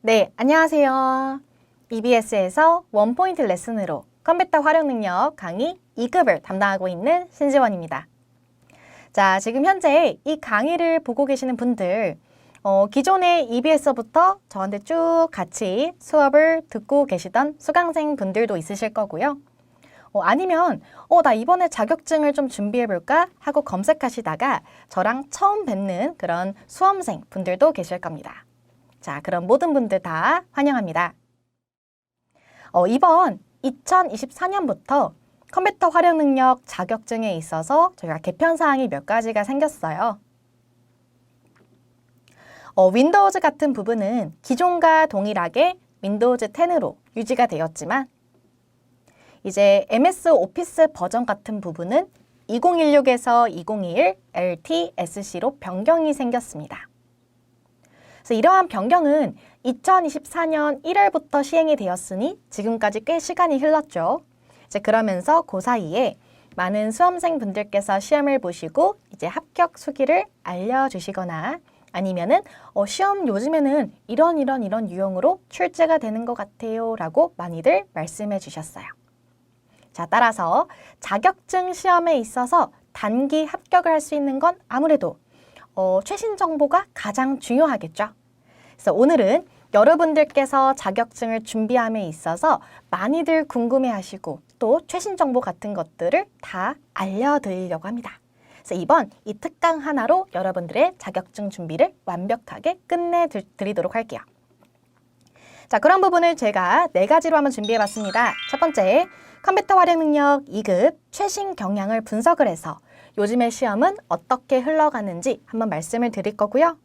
네, 안녕하세요. EBS에서 원포인트 레슨으로 컴퓨터 활용 능력 강의 2급을 담당하고 있는 신지원입니다. 자, 지금 현재 이 강의를 보고 계시는 분들, 기존의 EBS부터 저한테 쭉 같이 수업을 듣고 계시던 수강생 분들도 있으실 거고요. 아니면 나 이번에 자격증을 좀 준비해볼까 하고 검색하시다가 저랑 처음 뵙는 그런 수험생 분들도 계실 겁니다. 자, 그럼 모든 분들 다 환영합니다. 이번 2024년부터 컴퓨터 활용 능력 자격증에 있어서 저희가 개편 사항이 몇 가지가 생겼어요. 윈도우즈 같은 부분은 기존과 동일하게 윈도우즈 10으로 유지가 되었지만 이제 MS 오피스 버전 같은 부분은 2016에서 2021 LTSC로 변경이 생겼습니다. 그래서 이러한 변경은 2024년 1월부터 시행이 되었으니 지금까지 꽤 시간이 흘렀죠. 이제 그러면서 그 사이에 많은 수험생분들께서 시험을 보시고 이제 합격 수기를 알려주시거나 아니면은 시험 요즘에는 이런 유형으로 출제가 되는 것 같아요 라고 많이들 말씀해 주셨어요. 자, 따라서 자격증 시험에 있어서 단기 합격을 할 수 있는 건 아무래도 최신 정보가 가장 중요하겠죠. 그래서 오늘은 여러분들께서 자격증을 준비함에 있어서 많이들 궁금해하시고 또 최신 정보 같은 것들을 다 알려드리려고 합니다. 그래서 이번 이 특강 하나로 여러분들의 자격증 준비를 완벽하게 끝내드리도록 할게요. 자, 그런 부분을 제가 4가지로 한번 준비해봤습니다. 첫 번째, 컴퓨터 활용 능력 2급 최신 경향을 분석을 해서 요즘의 시험은 어떻게 흘러가는지 한번 말씀을 드릴 거고요.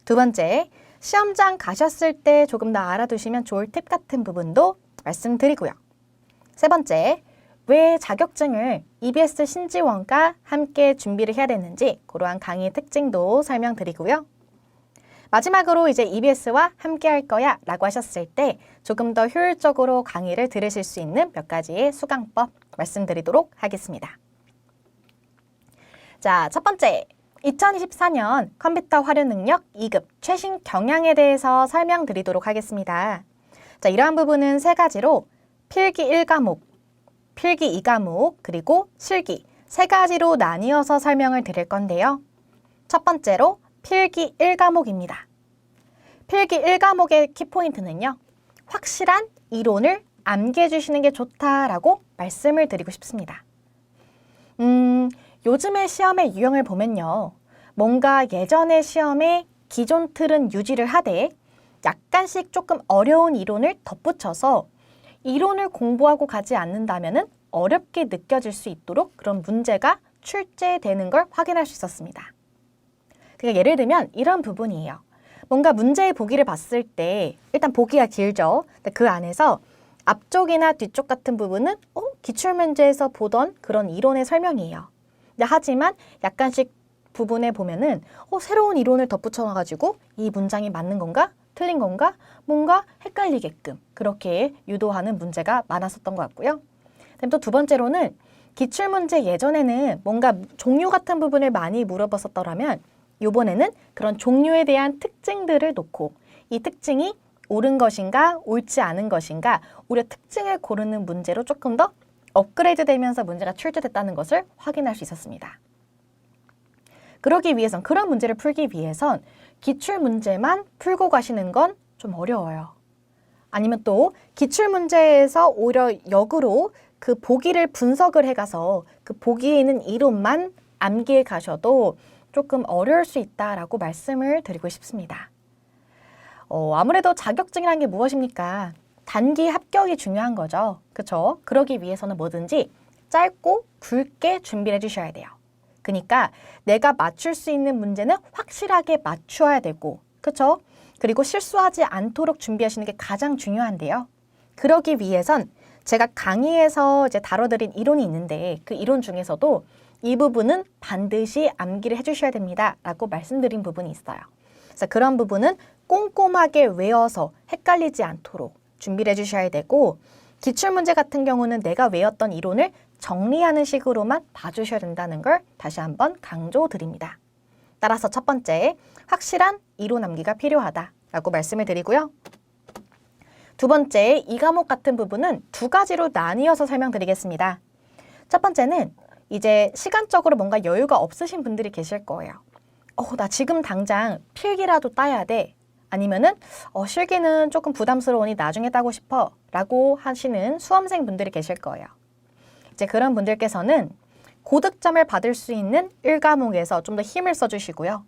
두 번째, 시험장 가셨을 때 조금 더 알아두시면 좋을 팁 같은 부분도 말씀드리고요. 세 번째, 왜 자격증을 EBS 신지원과 함께 준비를 해야 되는지 그러한 강의 특징도 설명드리고요. 마지막으로 이제 EBS와 함께 할 거야 라고 하셨을 때 조금 더 효율적으로 강의를 들으실 수 있는 몇 가지의 수강법 말씀드리도록 하겠습니다. 자, 첫 번째, 2024년 컴퓨터 활용 능력 2급 최신 경향에 대해서 설명드리도록 하겠습니다. 자, 이러한 부분은 3가지로 필기 1과목, 필기 2과목, 그리고 실기 3가지로 나뉘어서 설명을 드릴 건데요. 첫 번째로 필기 1과목입니다. 필기 1과목의 키포인트는요. 확실한 이론을 암기해 주시는 게 좋다라고 말씀을 드리고 싶습니다. 요즘의 시험의 유형을 보면요. 뭔가 예전의 시험의 기존 틀은 유지를 하되 약간씩 조금 어려운 이론을 덧붙여서 이론을 공부하고 가지 않는다면 어렵게 느껴질 수 있도록 그런 문제가 출제되는 걸 확인할 수 있었습니다. 그러니까 예를 들면 이런 부분이에요. 뭔가 문제의 보기를 봤을 때 일단 보기가 길죠. 근데 그 안에서 앞쪽이나 뒤쪽 같은 부분은 기출문제에서 보던 그런 이론의 설명이에요. 근데 하지만 약간씩 부분에 보면은 새로운 이론을 덧붙여놔가지고 이 문장이 맞는 건가? 틀린 건가? 뭔가 헷갈리게끔 그렇게 유도하는 문제가 많았었던 것 같고요. 그다음 또 두 번째로는 기출문제 예전에는 뭔가 종류 같은 부분을 많이 물어봤었더라면 이번에는 그런 종류에 대한 특징들을 놓고 이 특징이 옳은 것인가 옳지 않은 것인가 오히려 특징을 고르는 문제로 조금 더 업그레이드 되면서 문제가 출제됐다는 것을 확인할 수 있었습니다. 그러기 위해선 그런 문제를 풀기 위해선 기출문제만 풀고 가시는 건 좀 어려워요. 아니면 또 기출문제에서 오히려 역으로 그 보기를 분석을 해가서 그 보기에 있는 이론만 암기해 가셔도 조금 어려울 수 있다라고 말씀을 드리고 싶습니다. 아무래도 자격증이라는 게 무엇입니까? 단기 합격이 중요한 거죠. 그렇죠? 그러기 위해서는 뭐든지 짧고 굵게 준비를 해주셔야 돼요. 그러니까 내가 맞출 수 있는 문제는 확실하게 맞추어야 되고, 그렇죠? 그리고 실수하지 않도록 준비하시는 게 가장 중요한데요. 그러기 위해선 제가 강의에서 이제 다뤄드린 이론이 있는데 그 이론 중에서도 이 부분은 반드시 암기를 해주셔야 됩니다 라고 말씀드린 부분이 있어요. 그래서 그런 부분은 꼼꼼하게 외워서 헷갈리지 않도록 준비를 해주셔야 되고 기출문제 같은 경우는 내가 외웠던 이론을 정리하는 식으로만 봐주셔야 된다는 걸 다시 한번 강조드립니다. 따라서 첫 번째, 확실한 이론 암기가 필요하다라고 말씀을 드리고요. 두 번째, 이 과목 같은 부분은 두 가지로 나뉘어서 설명드리겠습니다. 첫 번째는 이제 시간적으로 뭔가 여유가 없으신 분들이 계실 거예요. 나 지금 당장 필기라도 따야 돼. 아니면은 실기는 조금 부담스러우니 나중에 따고 싶어 라고 하시는 수험생 분들이 계실 거예요. 이제 그런 분들께서는 고득점을 받을 수 있는 1과목에서 좀 더 힘을 써주시고요.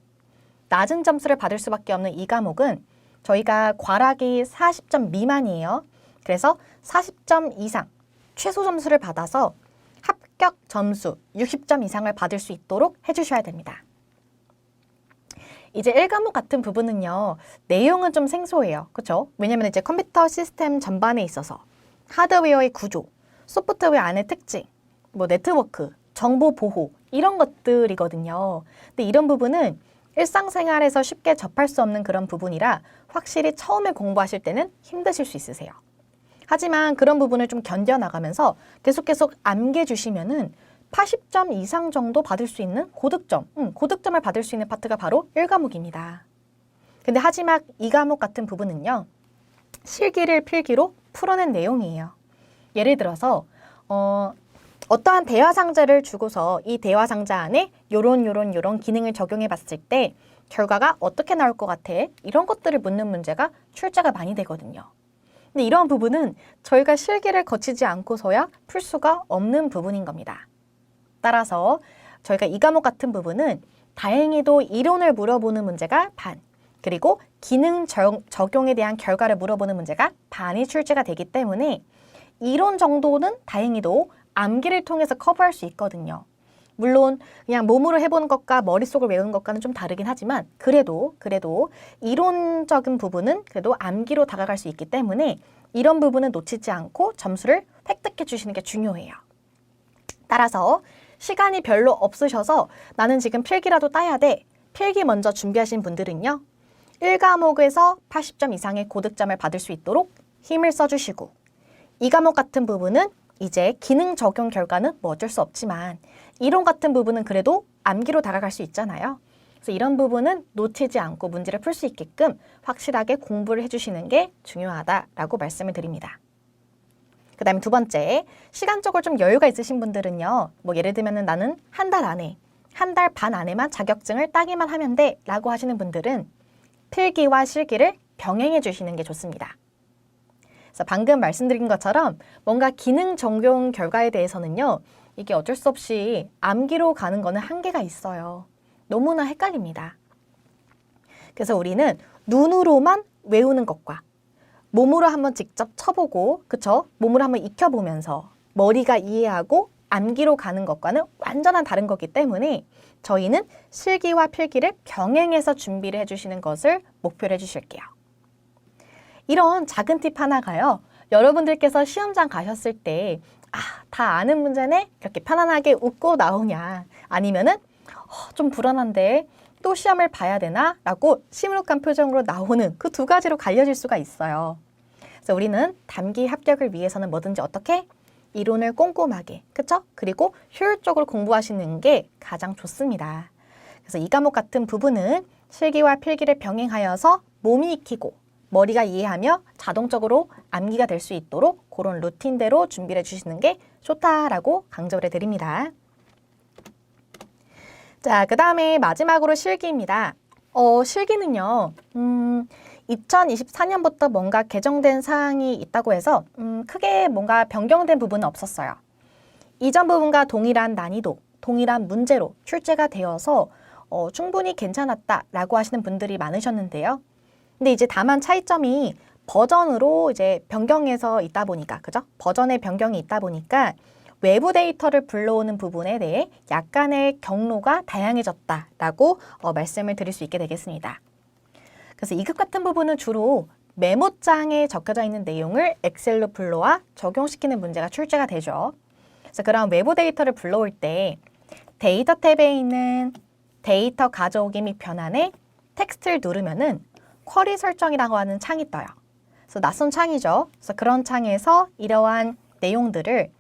낮은 점수를 받을 수밖에 없는 이 과목은 저희가 괄학이 40점 미만이에요. 그래서 40점 이상 최소 점수를 받아서 합격 점수 60점 이상을 받을 수 있도록 해주셔야 됩니다. 이제 1과목 같은 부분은요, 내용은 좀 생소해요. 그렇죠? 왜냐면 이제 컴퓨터 시스템 전반에 있어서 하드웨어의 구조, 소프트웨어 안의 특징, 뭐 네트워크, 정보 보호 이런 것들이거든요. 근데 이런 부분은 일상생활에서 쉽게 접할 수 없는 그런 부분이라 확실히 처음에 공부하실 때는 힘드실 수 있으세요. 하지만 그런 부분을 좀 견뎌나가면서 계속 암기해 주시면은 80점 이상 정도 받을 수 있는 고득점을 받을 수 있는 파트가 바로 1과목입니다. 근데 하지만 이 과목 같은 부분은요, 실기를 필기로 풀어낸 내용이에요. 예를 들어서 어떠한 대화 상자를 주고서 이 대화 상자 안에 요런 기능을 적용해 봤을 때 결과가 어떻게 나올 것 같아? 이런 것들을 묻는 문제가 출제가 많이 되거든요. 근데 이러한 부분은 저희가 실기를 거치지 않고서야 풀 수가 없는 부분인 겁니다. 따라서 저희가 이 과목 같은 부분은 다행히도 이론을 물어보는 문제가 반, 그리고 기능 적용에 대한 결과를 물어보는 문제가 반이 출제가 되기 때문에 이론 정도는 다행히도 암기를 통해서 커버할 수 있거든요. 물론 그냥 몸으로 해보는 것과 머릿속을 외우는 것과는 좀 다르긴 하지만 그래도 이론적인 부분은 그래도 암기로 다가갈 수 있기 때문에 이런 부분은 놓치지 않고 점수를 획득해 주시는 게 중요해요. 따라서 시간이 별로 없으셔서 나는 지금 필기라도 따야 돼. 필기 먼저 준비하신 분들은요. 1과목에서 80점 이상의 고득점을 받을 수 있도록 힘을 써주시고 이 과목 같은 부분은 이제 기능 적용 결과는 뭐 어쩔 수 없지만 이론 같은 부분은 그래도 암기로 다가갈 수 있잖아요. 그래서 이런 부분은 놓치지 않고 문제를 풀 수 있게끔 확실하게 공부를 해주시는 게 중요하다라고 말씀을 드립니다. 그 다음에 두 번째, 시간적으로 좀 여유가 있으신 분들은요. 뭐 예를 들면 나는 한 달 반 안에만 자격증을 따기만 하면 돼 라고 하시는 분들은 필기와 실기를 병행해 주시는 게 좋습니다. 그래서 방금 말씀드린 것처럼 뭔가 기능 적용 결과에 대해서는요. 이게 어쩔 수 없이 암기로 가는 거는 한계가 있어요. 너무나 헷갈립니다. 그래서 우리는 눈으로만 외우는 것과 몸으로 한번 직접 쳐보고, 그쵸? 몸으로 한번 익혀보면서 머리가 이해하고 암기로 가는 것과는 완전한 다른 거기 때문에 저희는 실기와 필기를 병행해서 준비를 해주시는 것을 목표로 해주실게요. 이런 작은 팁 하나가요. 여러분들께서 시험장 가셨을 때 다 아는 문제네? 이렇게 편안하게 웃고 나오냐? 아니면은 좀 불안한데 또 시험을 봐야 되나? 라고 시무룩한 표정으로 나오는 그 두 가지로 갈려질 수가 있어요. 그래서 우리는 단기 합격을 위해서는 뭐든지 어떻게? 이론을 꼼꼼하게, 그쵸? 그리고 효율적으로 공부하시는 게 가장 좋습니다. 그래서 이 과목 같은 부분은 실기와 필기를 병행하여서 몸이 익히고 머리가 이해하며 자동적으로 암기가 될 수 있도록 그런 루틴대로 준비를 해주시는 게 좋다라고 강조를 해드립니다. 자, 그 다음에 마지막으로 실기입니다. 실기는요, 2024년부터 뭔가 개정된 사항이 있다고 해서 크게 뭔가 변경된 부분은 없었어요. 이전 부분과 동일한 난이도, 동일한 문제로 출제가 되어서 충분히 괜찮았다라고 하시는 분들이 많으셨는데요. 근데 이제 다만 차이점이 버전으로 이제 변경해서 있다 보니까, 그죠? 버전의 변경이 있다 보니까 외부 데이터를 불러오는 부분에 대해 약간의 경로가 다양해졌다라고 말씀을 드릴 수 있게 되겠습니다. 그래서 2급 같은 부분은 주로 메모장에 적혀져 있는 내용을 엑셀로 불러와 적용시키는 문제가 출제가 되죠. 그래서 그런 외부 데이터를 불러올 때 데이터 탭에 있는 데이터 가져오기 및 변환에 텍스트를 누르면은 쿼리 설정이라고 하는 창이 떠요. 그래서 낯선 창이죠. 그래서 그런 창에서 이러한 내용들을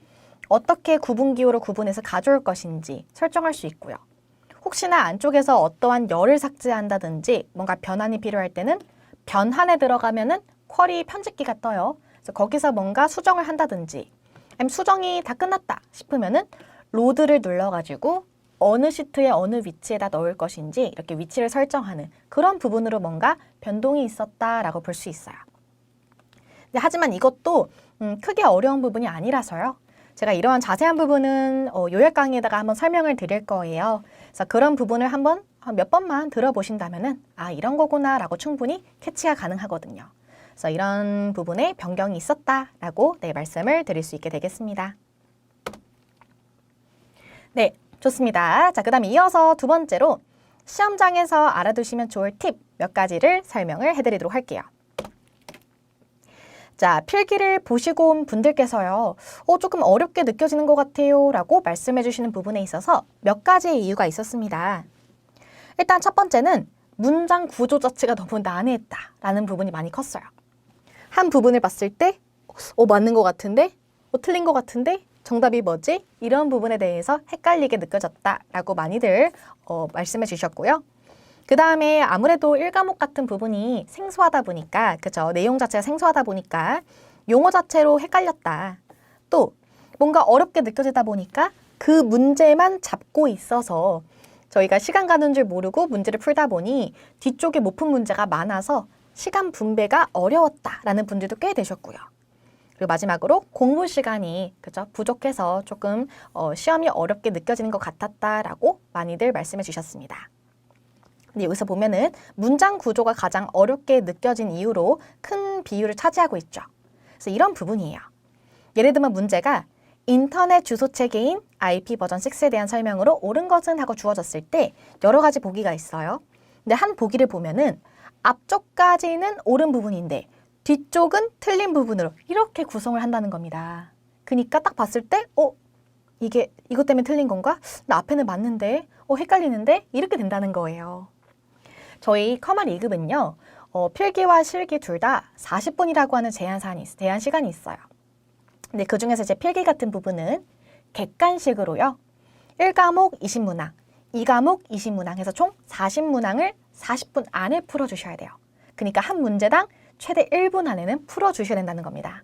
어떻게 구분기호로 구분해서 가져올 것인지 설정할 수 있고요. 혹시나 안쪽에서 어떠한 열을 삭제한다든지 뭔가 변환이 필요할 때는 변환에 들어가면은 쿼리 편집기가 떠요. 그래서 거기서 뭔가 수정을 한다든지 아니면 수정이 다 끝났다 싶으면은 로드를 눌러가지고 어느 시트에 어느 위치에다 넣을 것인지 이렇게 위치를 설정하는 그런 부분으로 뭔가 변동이 있었다라고 볼 수 있어요. 하지만 이것도 크게 어려운 부분이 아니라서요. 제가 이러한 자세한 부분은 요약 강의에다가 한번 설명을 드릴 거예요. 그래서 그런 부분을 한번 몇 번만 들어보신다면은 아, 이런 거구나 라고 충분히 캐치가 가능하거든요. 그래서 이런 부분에 변경이 있었다라고 말씀을 드릴 수 있게 되겠습니다. 네, 좋습니다. 자, 그 다음에 이어서 두 번째로 시험장에서 알아두시면 좋을 팁 몇 가지를 설명을 해드리도록 할게요. 자, 필기를 보시고 온 분들께서요. 조금 어렵게 느껴지는 것 같아요 라고 말씀해 주시는 부분에 있어서 몇 가지의 이유가 있었습니다. 일단 첫 번째는 문장 구조 자체가 너무 난해했다라는 부분이 많이 컸어요. 한 부분을 봤을 때 맞는 것 같은데? 틀린 것 같은데? 정답이 뭐지? 이런 부분에 대해서 헷갈리게 느껴졌다라고 많이들 말씀해 주셨고요. 그 다음에 아무래도 1과목 같은 부분이 생소하다 보니까, 그죠? 내용 자체가 생소하다 보니까 용어 자체로 헷갈렸다. 또 뭔가 어렵게 느껴지다 보니까 그 문제만 잡고 있어서 저희가 시간 가는 줄 모르고 문제를 풀다 보니 뒤쪽에 못 푼 문제가 많아서 시간 분배가 어려웠다라는 분들도 꽤 되셨고요. 그리고 마지막으로 공부 시간이 그죠? 부족해서 조금 시험이 어렵게 느껴지는 것 같았다라고 많이들 말씀해 주셨습니다. 근데 여기서 보면은 문장 구조가 가장 어렵게 느껴진 이유로 큰 비율을 차지하고 있죠. 그래서 이런 부분이에요. 예를 들면 문제가 인터넷 주소 체계인 IP 버전 6에 대한 설명으로 옳은 것은 하고 주어졌을 때 여러 가지 보기가 있어요. 근데 한 보기를 보면은 앞쪽까지는 옳은 부분인데 뒤쪽은 틀린 부분으로 이렇게 구성을 한다는 겁니다. 그러니까 딱 봤을 때 이것 때문에 틀린 건가? 나 앞에는 맞는데 헷갈리는데? 이렇게 된다는 거예요. 저희 커말 2급은요. 필기와 실기 둘 다 40분이라고 하는 제한 시간이 있어요. 근데 그중에서 이제 필기 같은 부분은 객관식으로요. 1과목 20문항, 2과목 20문항 해서 총 40문항을 40분 안에 풀어주셔야 돼요. 그러니까 한 문제당 최대 1분 안에는 풀어주셔야 된다는 겁니다.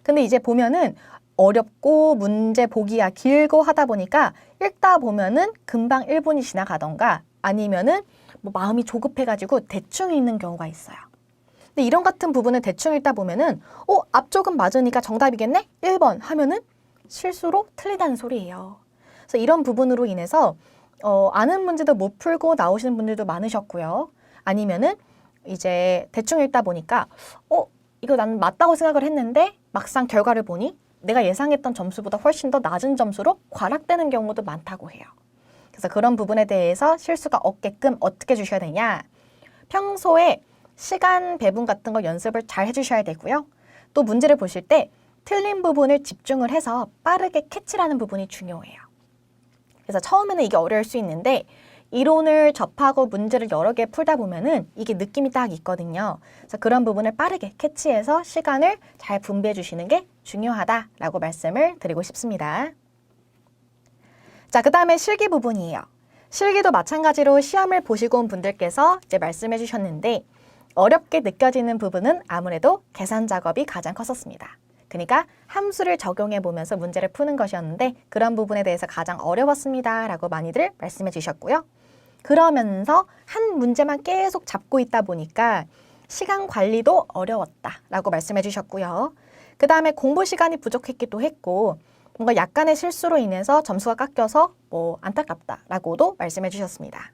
근데 이제 보면은 어렵고 문제 보기가 길고 하다 보니까 읽다 보면은 금방 1분이 지나가던가 아니면은 마음이 조급해가지고 대충 읽는 경우가 있어요. 근데 이런 같은 부분을 대충 읽다 보면은 앞쪽은 맞으니까 정답이겠네? 1번 하면은 실수로 틀리다는 소리예요. 그래서 이런 부분으로 인해서 아는 문제도 못 풀고 나오시는 분들도 많으셨고요. 아니면은 이제 대충 읽다 보니까 이거 나는 맞다고 생각을 했는데 막상 결과를 보니 내가 예상했던 점수보다 훨씬 더 낮은 점수로 과락되는 경우도 많다고 해요. 그래서 그런 부분에 대해서 실수가 없게끔 어떻게 해주셔야 되냐? 평소에 시간 배분 같은 거 연습을 잘 해주셔야 되고요. 또 문제를 보실 때 틀린 부분을 집중을 해서 빠르게 캐치하는 부분이 중요해요. 그래서 처음에는 이게 어려울 수 있는데 이론을 접하고 문제를 여러 개 풀다 보면은 이게 느낌이 딱 있거든요. 그래서 그런 부분을 빠르게 캐치해서 시간을 잘 분배해 주시는 게 중요하다라고 말씀을 드리고 싶습니다. 자, 그 다음에 실기 부분이에요. 실기도 마찬가지로 시험을 보시고 온 분들께서 이제 말씀해 주셨는데 어렵게 느껴지는 부분은 아무래도 계산 작업이 가장 컸었습니다. 그러니까 함수를 적용해 보면서 문제를 푸는 것이었는데 그런 부분에 대해서 가장 어려웠습니다 라고 많이들 말씀해 주셨고요. 그러면서 한 문제만 계속 잡고 있다 보니까 시간 관리도 어려웠다 라고 말씀해 주셨고요. 그 다음에 공부 시간이 부족했기도 했고 뭔가 약간의 실수로 인해서 점수가 깎여서 안타깝다라고도 말씀해 주셨습니다.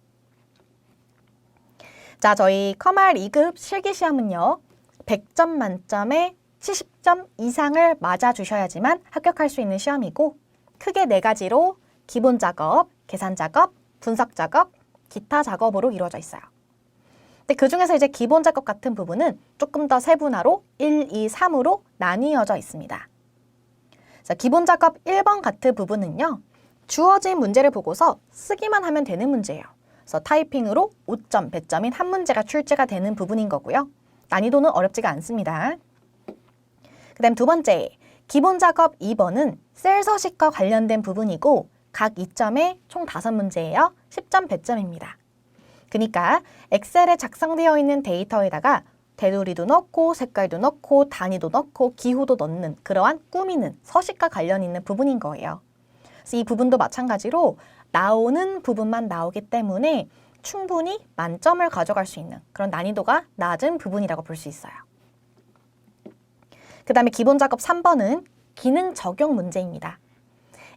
자, 저희 커말 2급 실기시험은요. 100점 만점에 70점 이상을 맞아주셔야지만 합격할 수 있는 시험이고 크게 4가지로 기본 작업, 계산 작업, 분석 작업, 기타 작업으로 이루어져 있어요. 근데 그중에서 이제 기본 작업 같은 부분은 조금 더 세분화로 1, 2, 3으로 나뉘어져 있습니다. 자, 기본 작업 1번 같은 부분은요. 주어진 문제를 보고서 쓰기만 하면 되는 문제예요. 그래서 타이핑으로 5점, 100점인 한 문제가 출제가 되는 부분인 거고요. 난이도는 어렵지가 않습니다. 그 다음 두 번째, 기본 작업 2번은 셀 서식과 관련된 부분이고 각 2점에 총 5문제예요. 10점, 100점입니다. 그러니까 엑셀에 작성되어 있는 데이터에다가 테두리도 넣고 색깔도 넣고 단위도 넣고 기호도 넣는 그러한 꾸미는 서식과 관련 있는 부분인 거예요. 그래서 이 부분도 마찬가지로 나오는 부분만 나오기 때문에 충분히 만점을 가져갈 수 있는 그런 난이도가 낮은 부분이라고 볼 수 있어요. 그 다음에 기본 작업 3번은 기능 적용 문제입니다.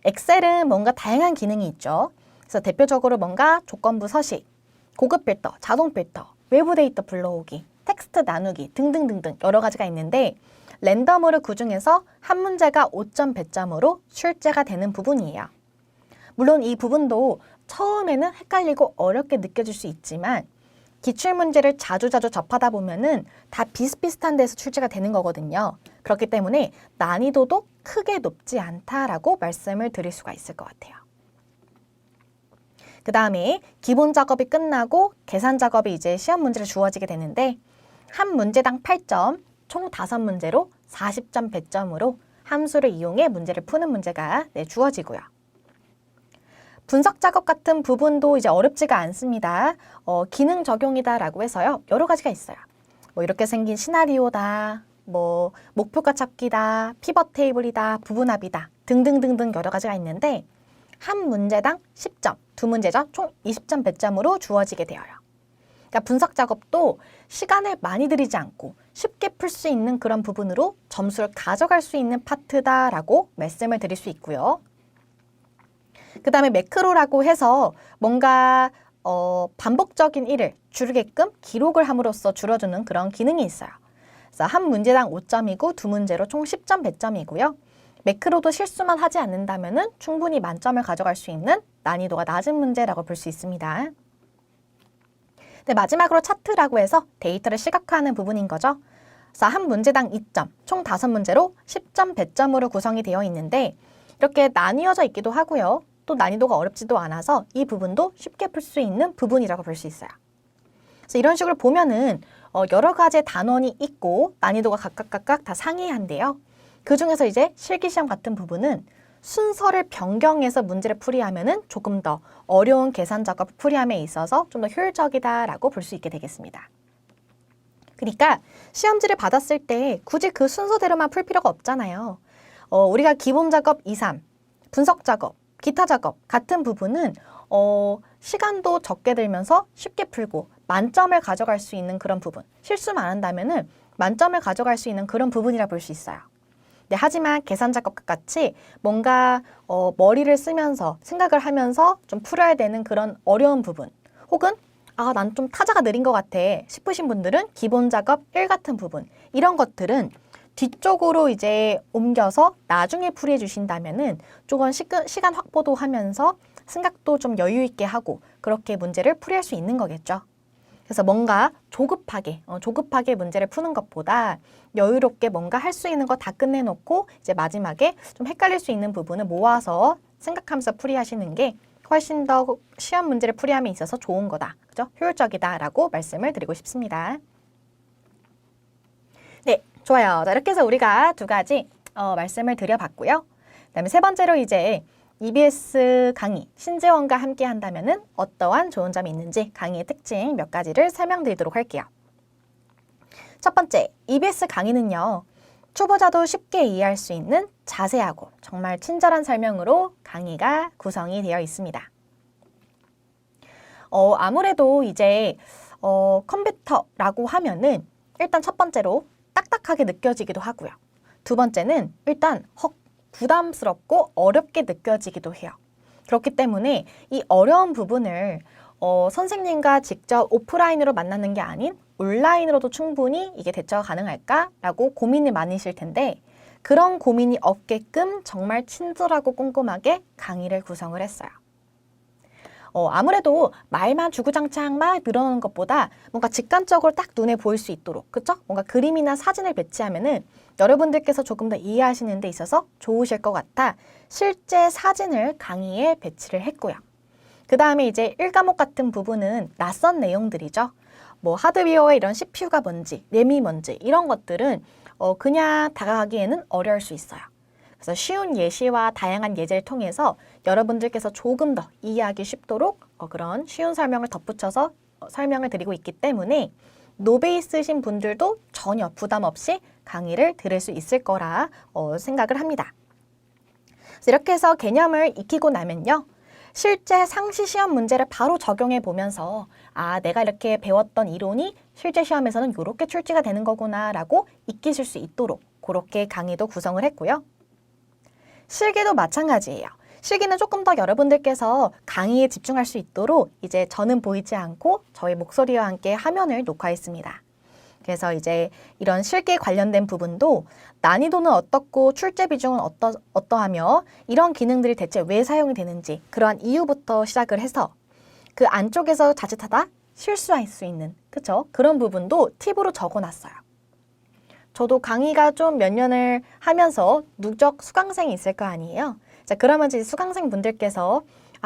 엑셀은 뭔가 다양한 기능이 있죠. 그래서 대표적으로 뭔가 조건부 서식, 고급 필터, 자동 필터, 외부 데이터 불러오기, 텍스트 나누기 등등등등 여러 가지가 있는데 랜덤으로 그중에서 한 문제가 5점 배점으로 출제가 되는 부분이에요. 물론 이 부분도 처음에는 헷갈리고 어렵게 느껴질 수 있지만 기출문제를 자주자주 접하다 보면은 다 비슷비슷한 데서 출제가 되는 거거든요. 그렇기 때문에 난이도도 크게 높지 않다라고 말씀을 드릴 수가 있을 것 같아요. 그 다음에 기본 작업이 끝나고 계산 작업이 이제 시험 문제로 주어지게 되는데 한 문제당 8점, 총 5문제로 40점 배점으로 함수를 이용해 문제를 푸는 문제가 주어지고요. 분석 작업 같은 부분도 이제 어렵지가 않습니다. 기능 적용이다라고 해서요. 여러 가지가 있어요. 뭐 이렇게 생긴 시나리오다, 뭐 목표가 찾기다, 피벗 테이블이다, 부분합이다 등등등등 여러 가지가 있는데 한 문제당 10점, 두 문제죠. 총 20점 배점으로 주어지게 되어요. 그러니까 분석 작업도 시간을 많이 들이지 않고 쉽게 풀 수 있는 그런 부분으로 점수를 가져갈 수 있는 파트다라고 말씀을 드릴 수 있고요. 그 다음에 매크로라고 해서 뭔가 반복적인 일을 줄이게끔 기록을 함으로써 줄여주는 그런 기능이 있어요. 그래서 한 문제당 5점이고 두 문제로 총 10점 배점이고요. 매크로도 실수만 하지 않는다면 충분히 만점을 가져갈 수 있는 난이도가 낮은 문제라고 볼 수 있습니다. 네, 마지막으로 차트라고 해서 데이터를 시각화하는 부분인 거죠. 그래서 한 문제당 2점, 총 5문제로 10점 배점으로 구성이 되어 있는데 이렇게 나뉘어져 있기도 하고요. 또 난이도가 어렵지도 않아서 이 부분도 쉽게 풀 수 있는 부분이라고 볼 수 있어요. 그래서 이런 식으로 보면은 여러 가지의 단원이 있고 난이도가 각각 다 상이한데요. 그 중에서 이제 실기시험 같은 부분은 순서를 변경해서 문제를 풀이하면은 조금 더 어려운 계산 작업을 풀이함에 있어서 좀 더 효율적이다라고 볼 수 있게 되겠습니다. 그러니까 시험지를 받았을 때 굳이 그 순서대로만 풀 필요가 없잖아요. 우리가 기본 작업 2, 3, 분석 작업, 기타 작업 같은 부분은 시간도 적게 들면서 쉽게 풀고 만점을 가져갈 수 있는 그런 부분, 실수만 안 한다면은 만점을 가져갈 수 있는 그런 부분이라 볼 수 있어요. 네, 하지만 계산 작업과 같이 뭔가 머리를 쓰면서 생각을 하면서 좀 풀어야 되는 그런 어려운 부분 혹은 난 좀 타자가 느린 것 같아 싶으신 분들은 기본 작업 1 같은 부분 이런 것들은 뒤쪽으로 이제 옮겨서 나중에 풀이해 주신다면은 조금 시간 확보도 하면서 생각도 좀 여유 있게 하고 그렇게 문제를 풀이할 수 있는 거겠죠. 그래서 뭔가 조급하게 문제를 푸는 것보다 여유롭게 뭔가 할 수 있는 거 다 끝내놓고 이제 마지막에 좀 헷갈릴 수 있는 부분을 모아서 생각하면서 풀이하시는 게 훨씬 더 시험 문제를 풀이함에 있어서 좋은 거다. 그죠? 효율적이다라고 말씀을 드리고 싶습니다. 네, 좋아요. 자, 이렇게 해서 우리가 두 가지 말씀을 드려봤고요. 그다음에 세 번째로 이제 EBS 강의 신재원과 함께 한다면은 어떠한 좋은 점이 있는지 강의의 특징 몇 가지를 설명드리도록 할게요. 첫 번째, EBS 강의는요. 초보자도 쉽게 이해할 수 있는 자세하고 정말 친절한 설명으로 강의가 구성이 되어 있습니다. 아무래도 이제 컴퓨터라고 하면은 일단 첫 번째로 딱딱하게 느껴지기도 하고요. 두 번째는 일단 부담스럽고 어렵게 느껴지기도 해요. 그렇기 때문에 이 어려운 부분을 선생님과 직접 오프라인으로 만나는 게 아닌 온라인으로도 충분히 이게 대처가 가능할까라고 고민이 많으실 텐데 그런 고민이 없게끔 정말 친절하고 꼼꼼하게 강의를 구성을 했어요. 아무래도 말만 주구장창 막 늘어놓는 것보다 뭔가 직관적으로 딱 눈에 보일 수 있도록 그쵸? 뭔가 그림이나 사진을 배치하면은 여러분들께서 조금 더 이해하시는 데 있어서 좋으실 것 같아 실제 사진을 강의에 배치를 했고요. 그 다음에 이제 1과목 같은 부분은 낯선 내용들이죠. 뭐 하드웨어의 이런 CPU가 뭔지, 램이 뭔지 이런 것들은 그냥 다가가기에는 어려울 수 있어요. 그래서 쉬운 예시와 다양한 예제를 통해서 여러분들께서 조금 더 이해하기 쉽도록 그런 쉬운 설명을 덧붙여서 설명을 드리고 있기 때문에 노베이스신 분들도 전혀 부담 없이 강의를 들을 수 있을 거라 생각을 합니다. 그래서 이렇게 해서 개념을 익히고 나면요. 실제 상시 시험 문제를 바로 적용해 보면서 내가 이렇게 배웠던 이론이 실제 시험에서는 이렇게 출제가 되는 거구나 라고 익히실 수 있도록 그렇게 강의도 구성을 했고요. 실기도 마찬가지예요. 실기는 조금 더 여러분들께서 강의에 집중할 수 있도록 이제 저는 보이지 않고 저의 목소리와 함께 화면을 녹화했습니다. 그래서 이제 이런 실기 관련된 부분도 난이도는 어떻고 출제 비중은 어떠하며 이런 기능들이 대체 왜 사용이 되는지 그러한 이유부터 시작을 해서 그 안쪽에서 자칫하다 실수할 수 있는 그런 부분도 팁으로 적어놨어요. 저도 강의가 좀 몇 년을 하면서 누적 수강생이 있을 거 아니에요. 자, 그러면 이제 수강생 분들께서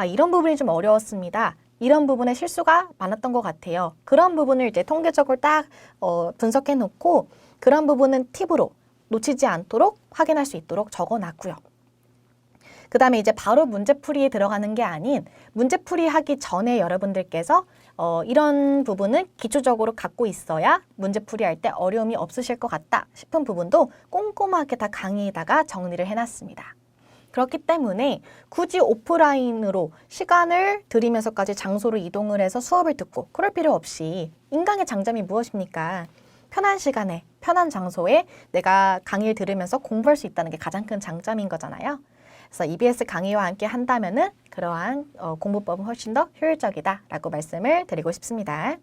이런 부분이 좀 어려웠습니다. 이런 부분에 실수가 많았던 것 같아요. 그런 부분을 이제 통계적으로 딱 분석해 놓고 그런 부분은 팁으로 놓치지 않도록 확인할 수 있도록 적어놨고요. 그 다음에 이제 바로 문제풀이에 들어가는 게 아닌 문제풀이 하기 전에 여러분들께서 이런 부분은 기초적으로 갖고 있어야 문제풀이 할 때 어려움이 없으실 것 같다 싶은 부분도 꼼꼼하게 다 강의에다가 정리를 해놨습니다. 그렇기 때문에 굳이 오프라인으로 시간을 들이면서까지 장소를 이동을 해서 수업을 듣고 그럴 필요 없이 인강의 장점이 무엇입니까? 편한 시간에 편한 장소에 내가 강의를 들으면서 공부할 수 있다는 게 가장 큰 장점인 거잖아요. 그래서 EBS 강의와 함께 한다면은 그러한 공부법은 훨씬 더 효율적이다라고 말씀을 드리고 싶습니다.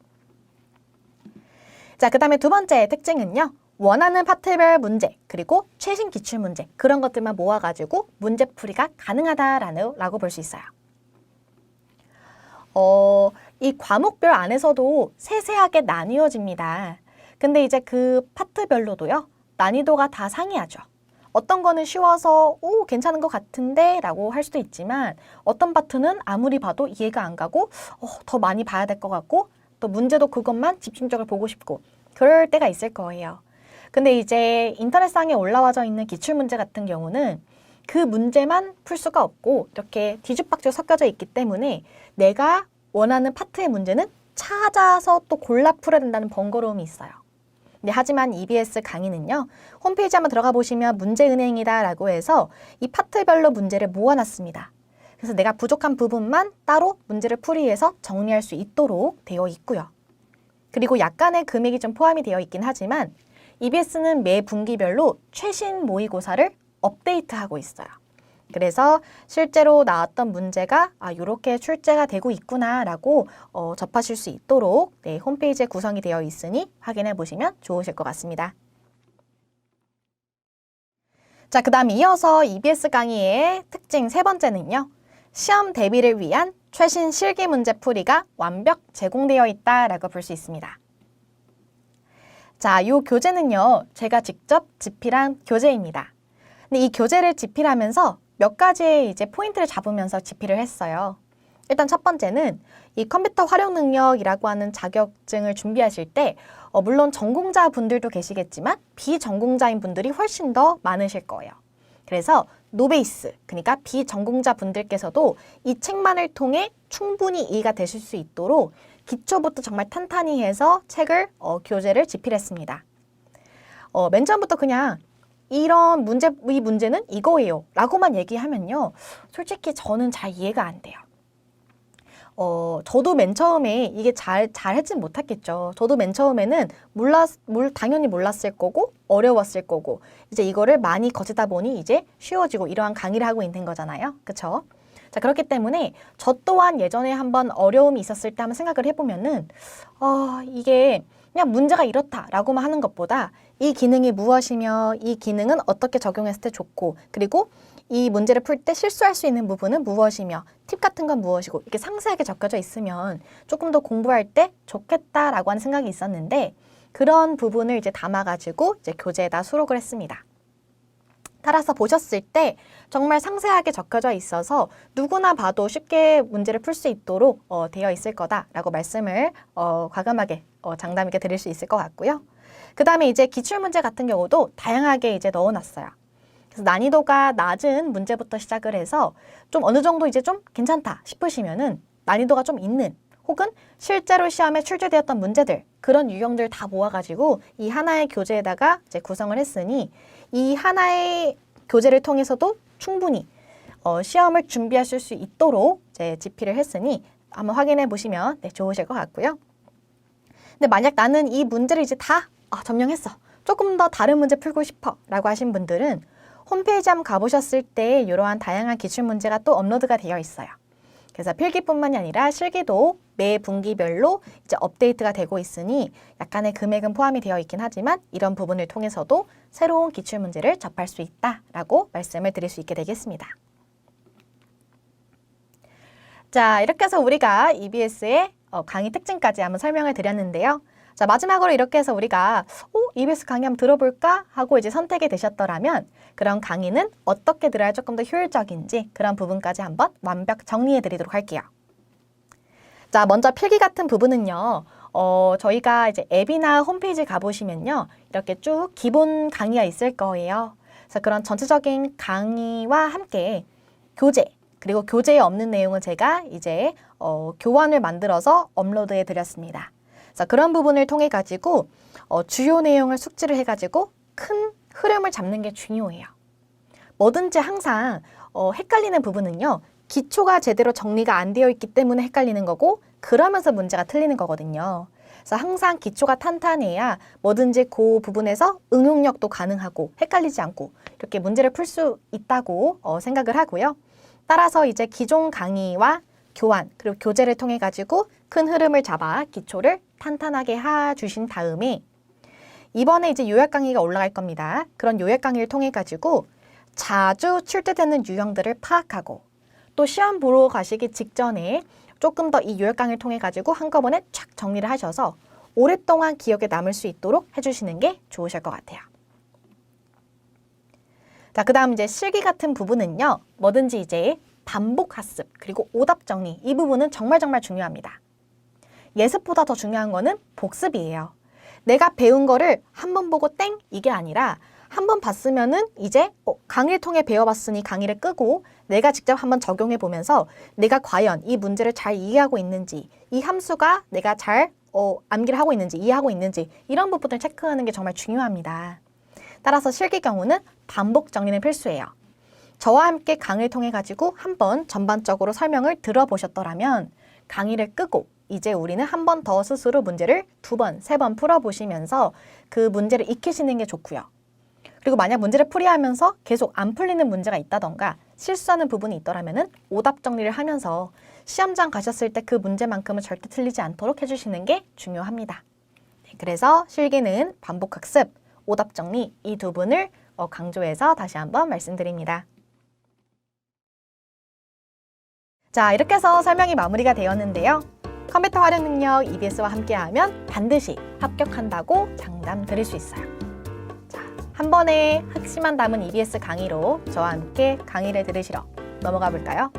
자, 그 다음에 두 번째 특징은요. 원하는 파트별 문제, 그리고 최신 기출문제 그런 것들만 모아가지고 문제풀이가 가능하다라고 볼 수 있어요. 이 과목별 안에서도 세세하게 나뉘어집니다. 근데 이제 그 파트별로도요. 난이도가 다 상이하죠. 어떤 거는 쉬워서 괜찮은 것 같은데 라고 할 수도 있지만 어떤 파트는 아무리 봐도 이해가 안 가고 더 많이 봐야 될 것 같고 또 문제도 그것만 집중적으로 보고 싶고 그럴 때가 있을 거예요. 근데 이제 인터넷상에 올라와져 있는 기출문제 같은 경우는 그 문제만 풀 수가 없고 이렇게 뒤죽박죽 섞여져 있기 때문에 내가 원하는 파트의 문제는 찾아서 또 골라 풀어야 된다는 번거로움이 있어요. 근데 하지만 EBS 강의는요. 홈페이지 한번 들어가 보시면 문제은행이다 라고 해서 이 파트별로 문제를 모아놨습니다. 그래서 내가 부족한 부분만 따로 문제를 풀이해서 정리할 수 있도록 되어 있고요. 그리고 약간의 금액이 좀 포함이 되어 있긴 하지만 EBS는 매 분기별로 최신 모의고사를 업데이트하고 있어요. 그래서 실제로 나왔던 문제가 이렇게 출제가 되고 있구나 라고 접하실 수 있도록 홈페이지에 구성이 되어 있으니 확인해 보시면 좋으실 것 같습니다. 자, 그 다음 이어서 EBS 강의의 특징 세 번째는요. 시험 대비를 위한 최신 실기 문제 풀이가 완벽 제공되어 있다라고 볼 수 있습니다. 자, 이 교재는요. 제가 직접 집필한 교재입니다. 근데 이 교재를 집필하면서 몇 가지의 이제 포인트를 잡으면서 집필을 했어요. 일단 첫 번째는 이 컴퓨터 활용 능력이라고 하는 자격증을 준비하실 때 물론 전공자 분들도 계시겠지만 비전공자인 분들이 훨씬 더 많으실 거예요. 그래서 노베이스, 그러니까 비전공자 분들께서도 이 책만을 통해 충분히 이해가 되실 수 있도록 기초부터 정말 탄탄히 해서 책을 교재를 집필했습니다. 맨 처음부터 그냥 이런 문제, 이 문제는 이거예요 라고만 얘기하면요. 솔직히 저는 잘 이해가 안 돼요. 저도 맨 처음에 이게 잘 했진 못했겠죠. 저도 맨 처음에는 당연히 몰랐을 거고 어려웠을 거고 이제 이거를 많이 거치다 보니 이제 쉬워지고 이러한 강의를 하고 있는 거잖아요. 그쵸? 자, 그렇기 때문에 저 또한 예전에 한번 어려움이 있었을 때 한번 생각을 해보면은 이게 그냥 문제가 이렇다라고만 하는 것보다 이 기능이 무엇이며 이 기능은 어떻게 적용했을 때 좋고 그리고 이 문제를 풀 때 실수할 수 있는 부분은 무엇이며 팁 같은 건 무엇이고 이렇게 상세하게 적혀져 있으면 조금 더 공부할 때 좋겠다라고 하는 생각이 있었는데 그런 부분을 이제 담아가지고 이제 교재에다 수록을 했습니다. 따라서 보셨을 때 정말 상세하게 적혀져 있어서 누구나 봐도 쉽게 문제를 풀 수 있도록 되어 있을 거다라고 말씀을 과감하게 장담 있게 드릴 수 있을 것 같고요. 그 다음에 이제 기출문제 같은 경우도 다양하게 이제 넣어놨어요. 그래서 난이도가 낮은 문제부터 시작을 해서 좀 어느 정도 이제 좀 괜찮다 싶으시면은 난이도가 좀 있는 혹은 실제로 시험에 출제되었던 문제들, 그런 유형들 다 모아가지고 이 하나의 교재에다가 이제 구성을 했으니 이 하나의 교재를 통해서도 충분히 시험을 준비하실 수 있도록 이제 집필을 했으니 한번 확인해 보시면 좋으실 것 같고요. 근데 만약 나는 이 문제를 이제 다 점령했어. 조금 더 다른 문제 풀고 싶어 라고 하신 분들은 홈페이지 한번 가보셨을 때 이러한 다양한 기출문제가 또 업로드가 되어 있어요. 그래서 필기뿐만이 아니라 실기도 매 분기별로 이제 업데이트가 되고 있으니 약간의 금액은 포함이 되어 있긴 하지만 이런 부분을 통해서도 새로운 기출문제를 접할 수 있다라고 말씀을 드릴 수 있게 되겠습니다. 자, 이렇게 해서 우리가 EBS의 강의 특징까지 한번 설명을 드렸는데요. 자, 마지막으로 이렇게 해서 우리가 EBS 강의 한번 들어볼까 하고 이제 선택이 되셨더라면 그런 강의는 어떻게 들어야 조금 더 효율적인지 그런 부분까지 한번 완벽 정리해 드리도록 할게요. 자, 먼저 필기 같은 부분은요. 저희가 이제 앱이나 홈페이지 가보시면요. 이렇게 쭉 기본 강의가 있을 거예요. 그래서 그런 전체적인 강의와 함께 교재, 그리고 교재에 없는 내용은 제가 이제 교환을 만들어서 업로드해 드렸습니다. 그래서 그런 부분을 통해 가지고 주요 내용을 숙지를 해가지고 큰 흐름을 잡는 게 중요해요. 뭐든지 항상 헷갈리는 부분은요. 기초가 제대로 정리가 안 되어 있기 때문에 헷갈리는 거고 그러면서 문제가 틀리는 거거든요. 그래서 항상 기초가 탄탄해야 뭐든지 그 부분에서 응용력도 가능하고 헷갈리지 않고 이렇게 문제를 풀 수 있다고 생각을 하고요. 따라서 이제 기존 강의와 교환 그리고 교재를 통해 가지고 큰 흐름을 잡아 기초를 탄탄하게 해주신 다음에 이번에 이제 요약 강의가 올라갈 겁니다. 그런 요약 강의를 통해 가지고 자주 출제되는 유형들을 파악하고 또 시험 보러 가시기 직전에 조금 더 이 요약 강의를 통해 가지고 한꺼번에 쫙 정리를 하셔서 오랫동안 기억에 남을 수 있도록 해주시는 게 좋으실 것 같아요. 자, 그 다음 이제 실기 같은 부분은요. 뭐든지 이제 반복 학습 그리고 오답 정리 이 부분은 정말 중요합니다. 예습보다 더 중요한 거는 복습이에요. 내가 배운 거를 한 번 보고 땡 이게 아니라 한 번 봤으면은 이제 강의를 통해 배워봤으니 강의를 끄고 내가 직접 한번 적용해 보면서 내가 과연 이 문제를 잘 이해하고 있는지 이 함수가 내가 잘 암기를 하고 있는지 이해하고 있는지 이런 부분을 체크하는 게 정말 중요합니다. 따라서 실기 경우는 반복 정리는 필수예요. 저와 함께 강의를 통해 가지고 한번 전반적으로 설명을 들어보셨더라면 강의를 끄고 이제 우리는 한 번 더 스스로 문제를 2번, 3번 풀어보시면서 그 문제를 익히시는 게 좋고요. 그리고 만약 문제를 풀이하면서 계속 안 풀리는 문제가 있다던가 실수하는 부분이 있더라면 오답 정리를 하면서 시험장 가셨을 때 그 문제만큼은 절대 틀리지 않도록 해주시는 게 중요합니다. 그래서 실기는 반복학습, 오답 정리 이 두 분을 강조해서 다시 한번 말씀드립니다. 자, 이렇게 해서 설명이 마무리가 되었는데요. 컴퓨터 활용 능력 EBS와 함께하면 반드시 합격한다고 장담 드릴 수 있어요. 자, 한 번에 핵심만 담은 EBS 강의로 저와 함께 강의를 들으시러 넘어가 볼까요?